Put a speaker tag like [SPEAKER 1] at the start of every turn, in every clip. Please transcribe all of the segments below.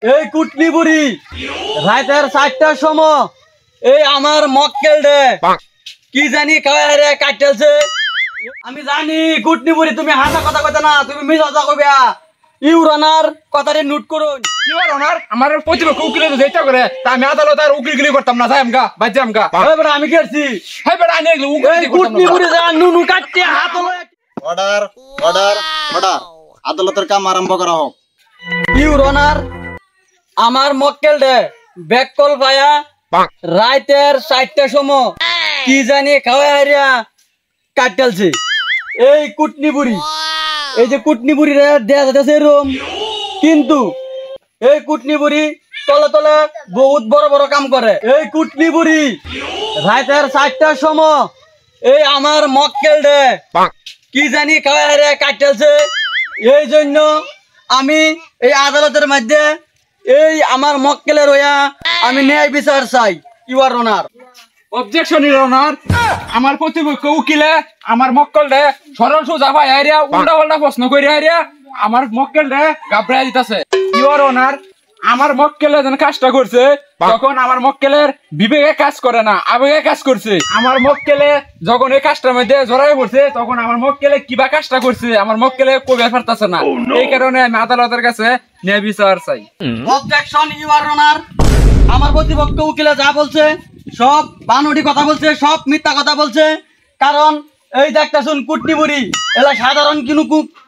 [SPEAKER 1] এই কুটনি বুড়ি রাতের 4টার সময় এই আমার মক্কেল রে কি জানি খায় রে কাটতেছে। আমি জানি কুটনি বুড়ি তুমি হাসা কথা কইতা না, তুমি মিছা কথা কইবা। ইউরানার কথাটি নোট করুন।
[SPEAKER 2] ইউরানার আমার প্রতিপক্ষ উকিলে তো যেটা করে তা আমি আদালত আর উকিলগিরি করতাম না, যাই আমগা বাজে আমগা।
[SPEAKER 1] এই বেটা আমি করছি,
[SPEAKER 2] এই বেটা আনি এগুলো উকিলগিরি করতাম
[SPEAKER 1] কুটনি বুড়ি যা নুনু কাটতে হাত লয়।
[SPEAKER 3] অর্ডার অর্ডার অর্ডার, আদালতের কাম আরম্ভ করা হোক।
[SPEAKER 1] ইউরানার আমার মক্কেল রে ব্যাককল পায়া রাতের 4টার সময় কি জানি খাওয়া হারিয়া কাটতেছে। এই কুটনি বুড়ি, এই যে কুটনি বুড়ি রে দেয়া যাচ্ছে এরকম, কিন্তু এই কুটনি বুড়ি তলে তলে বহুত বড় বড় কাম করে। এই কুটনি বুড়ি রাতের 4টার সময় এই আমার মক্কেল রে কি জানি খাওয়া হারিয়া কাটতেছে। এই জন্য আমি এই আদালতের মধ্যে এই আমার মক্কেলের হইয়া আমি ন্যায় বিচার চাই। Your honour.
[SPEAKER 2] Objection your honour, আমার প্রতিপক্ষ উকিলে আমার মক্কেল রে সরল সোজা ভাই হারিয়া উল্টা পাল্টা প্রশ্ন কইরা হারিয়া আমার মক্কেল রে গাবড়াই দিতেছে। ইউর অনার, আমার মক্কেলে যখন কাজটা করছে তখন আমার মক্কেলের বিবেকে কাজ করে না, আবেগে কাজ করছে। আমার মক্কেলে যখন এই কাজটার মধ্যে জড়াই পড়ছে তখন আমার মক্কেলে কিবা কাজটা করছে আমার মক্কেলে কইবার পারতাছে না। এই কারণে আমি আদালতের কাছে ন্যায় বিচার চাই।
[SPEAKER 1] অবজেকশন ইউর অনার, আমার প্রতিপক্ষ উকিলে যা বলছে সব বানোয়াটি কথা বলছে, সব মিথ্যা কথা বলছে। কারণ এই দেখতে শুন কুটনি বুড়ি এলা সাধারণ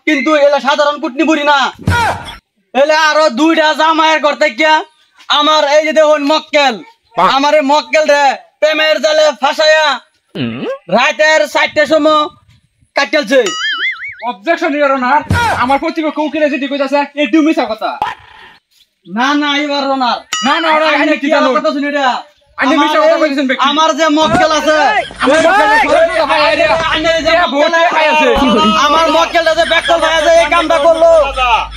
[SPEAKER 1] কিন্তু এলা সাধারণ কুটনি বুড়ি না, এলে আরো 2টা জামাইয়ের ঘর থেকে আমার এই যে দেখুন মক্কেল, আমার এই মক্কেল রে প্রেমের জালে ফাঁসাইয়া রাতের 4টার সময় কাটতেছে।
[SPEAKER 2] অবজেকশন ইউর অনার, আমার প্রতিপক্ষ উকিলে যেটি কইতাছে এটি মিছা কথা।
[SPEAKER 1] না না ইউর অনার,
[SPEAKER 2] না না ওরা এখানে কি জানো
[SPEAKER 1] কথা শুনি রে,
[SPEAKER 2] আনি মিছা কথা কইছেন ব্যক্তি।
[SPEAKER 1] আমার যে মক্কেল আছে আমার মক্কেলটা যে ব্যাককল ভাই আছে এই কামটা করলো,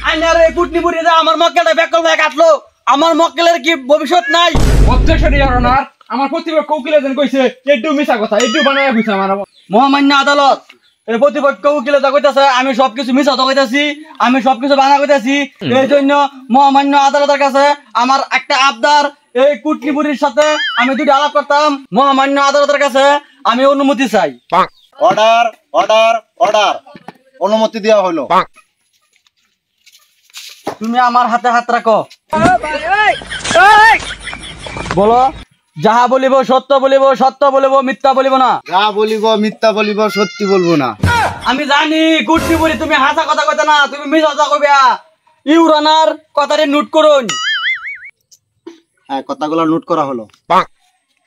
[SPEAKER 1] আইনার এই কুটনি বুড়ি যে আমার মক্কেলটা ব্যাককল ভাই কাটলো, আমার মক্কেলের কি ভবিষ্যৎ নাই?
[SPEAKER 2] অবজেকশন ইউর অনার, আমার প্রতিপক্ষ উকিলে যেন কইছে এটি মিছা কথা, এটি বানায়া কইছে আমার।
[SPEAKER 1] মহামান্য আদালত, এই প্রতিপক্ষ উকিলে যা কইতাছে আমি সবকিছু মিছা কথা কইতাছি, আমি সবকিছু বানা কইতাছি। এই জন্য মহামান্য আদালতের কাছে আমার একটা আবদার, এই কুটনি বুড়ির সাথে আমি দুটো আলাপ করতাম, মহামান্য আদালতের কাছে আমি অনুমতি চাই।
[SPEAKER 3] অর্ডার অর্ডার অর্ডার, অনুমতি দেওয়া হলো।
[SPEAKER 1] তুমি আমার হাতে হাত রাখো, বলো যাহা বলিব সত্য বলিব, সত্য বলিব, মিথ্যা বলিব না।
[SPEAKER 3] যা বলিব মিথ্যা বলিব, সত্যি বলবো না।
[SPEAKER 1] আমি জানি কুটনি বুড়ি তুমি হাসা কথা কইতা না, তুমি মিছা কথা কইবা। ইউর অনার কথাটি নোট করুন।
[SPEAKER 3] হ্যাঁ, কথাগুলো নোট করা হলো।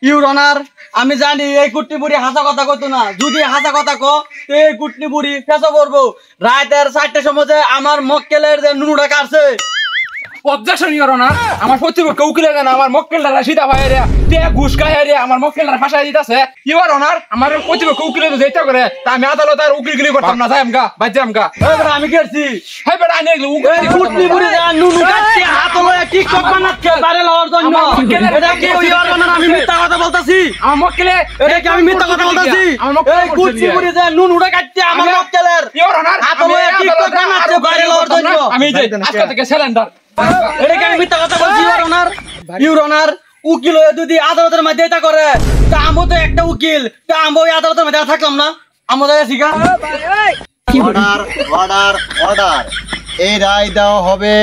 [SPEAKER 1] ইউর অনার, আমি জানি এই কুটনি বুড়ি হাসা কথা কইতো না, যদি হাসা কথা কো এই কুটনি বুড়ি ফেসা পড়বো। রাতের 4টার সময় যে আমার মক্কেলের যে নুনুটা কাটছে।
[SPEAKER 2] অবজেকশন ইউর অনার, আমার প্রতিপক্ষ উকিলে যেন আমার মক্কেলটা সিধা ভাই হারিয়া তে ঘুষ খায় হারিয়া আমার মক্কেলটা ফাঁসাই দিতেছে। ইউর অনার, আমার প্রতিপক্ষ উকিলে তো যেটা করে তা আমি আদালত আর উকিলগিরি করতাম না, যাই আমগা বাজে আমগা।
[SPEAKER 1] আমি করছি
[SPEAKER 2] এই বেটা আনি এগুলো উকিলগিরি করতাম
[SPEAKER 1] কুটনি বুড়ি যা নুনু কাটতে হাত লয়ে টিকটক বানাচ্ছে বাইরে লওয়ার জন্য। এটা কি ইউর অনার আমি মিথ্যা কথা বলতাছি?
[SPEAKER 2] আমার মক্কেলে
[SPEAKER 1] এটা কি আমি মিথ্যা কথা বলতাছি?
[SPEAKER 2] আমার মক্কেল
[SPEAKER 1] এই কুটনি বুড়ি যা নুনুটা কাটতে আমার মক্কেলের
[SPEAKER 2] ইউর অনার
[SPEAKER 1] হাত লয়ে টিকটক বানাচ্ছে বাইরে লওয়ার জন্য।
[SPEAKER 2] আমি যে আজকে থেকে সিলিন্ডার।
[SPEAKER 1] এটা কি আমি মিথ্যা কথা বলছি? ইউর অনার, ইউর অনার, উকিল হয়ে যদি আদালতের মধ্যে এটা করে তা আমও তো একটা উকিল, তা আমও ওই আদালতের মধ্যে থাকলাম না, আমও যাই শিখা।
[SPEAKER 3] অর্ডার অর্ডার অর্ডার, এই রায় দেওয়া হবে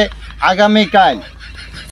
[SPEAKER 3] আগামীকাল